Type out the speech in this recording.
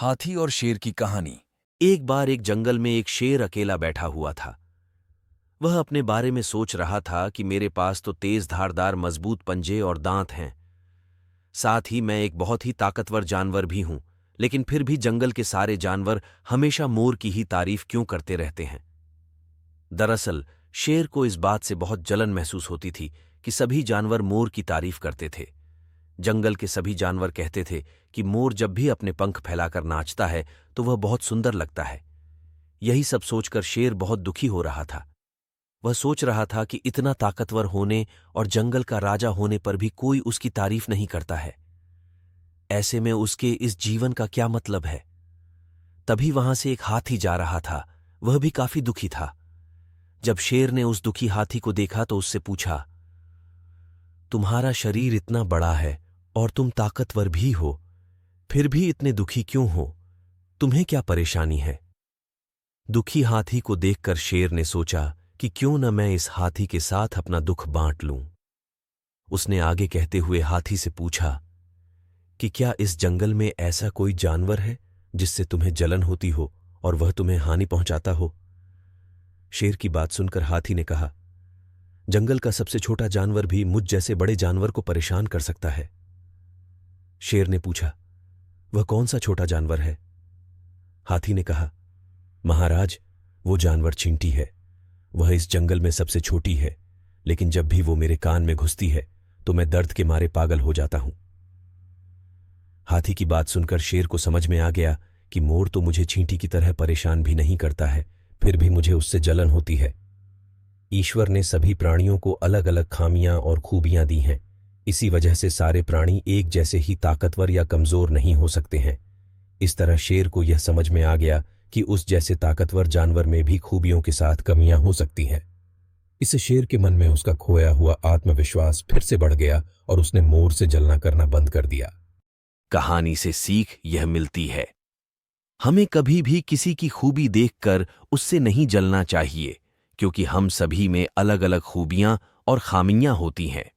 हाथी और शेर की कहानी। एक बार एक जंगल में एक शेर अकेला बैठा हुआ था। वह अपने बारे में सोच रहा था कि मेरे पास तो तेज धारदार मजबूत पंजे और दांत हैं। साथ ही मैं एक बहुत ही ताकतवर जानवर भी हूं, लेकिन फिर भी जंगल के सारे जानवर हमेशा मोर की ही तारीफ क्यों करते रहते हैं। दरअसल शेर को इस बात से बहुत जलन महसूस होती थी कि सभी जानवर मोर की तारीफ करते थे। जंगल के सभी जानवर कहते थे कि मोर जब भी अपने पंख फैलाकर नाचता है तो वह बहुत सुंदर लगता है। यही सब सोचकर शेर बहुत दुखी हो रहा था। वह सोच रहा था कि इतना ताकतवर होने और जंगल का राजा होने पर भी कोई उसकी तारीफ नहीं करता है। ऐसे में उसके इस जीवन का क्या मतलब है। तभी वहां से एक हाथी जा रहा था। वह भी काफी दुखी था। जब शेर ने उस दुखी हाथी को देखा तो उससे पूछा, तुम्हारा शरीर इतना बड़ा है और तुम ताकतवर भी हो, फिर भी इतने दुखी क्यों हो? तुम्हें क्या परेशानी है? दुखी हाथी को देखकर शेर ने सोचा कि क्यों न मैं इस हाथी के साथ अपना दुख बांट लूं। उसने आगे कहते हुए हाथी से पूछा कि क्या इस जंगल में ऐसा कोई जानवर है जिससे तुम्हें जलन होती हो और वह तुम्हें हानि पहुंचाता हो? शेर की बात सुनकर हाथी ने कहा, जंगल का सबसे छोटा जानवर भी मुझ जैसे बड़े जानवर को परेशान कर सकता है। शेर ने पूछा, वह कौन सा छोटा जानवर है? हाथी ने कहा, महाराज, वो जानवर चींटी है। वह इस जंगल में सबसे छोटी है, लेकिन जब भी वो मेरे कान में घुसती है तो मैं दर्द के मारे पागल हो जाता हूं। हाथी की बात सुनकर शेर को समझ में आ गया कि मोर तो मुझे चींटी की तरह परेशान भी नहीं करता है, फिर भी मुझे उससे जलन होती है। ईश्वर ने सभी प्राणियों को अलग अलग खामियां और खूबियां दी हैं। इसी वजह से सारे प्राणी एक जैसे ही ताकतवर या कमजोर नहीं हो सकते हैं। इस तरह शेर को यह समझ में आ गया कि उस जैसे ताकतवर जानवर में भी खूबियों के साथ कमियां हो सकती हैं। इससे शेर के मन में उसका खोया हुआ आत्मविश्वास फिर से बढ़ गया और उसने मोर से जलना करना बंद कर दिया। कहानी से सीख यह मिलती है, हमें कभी भी किसी की खूबी देखकर उससे नहीं जलना चाहिए, क्योंकि हम सभी में अलग अलग खूबियां और खामियां होती हैं।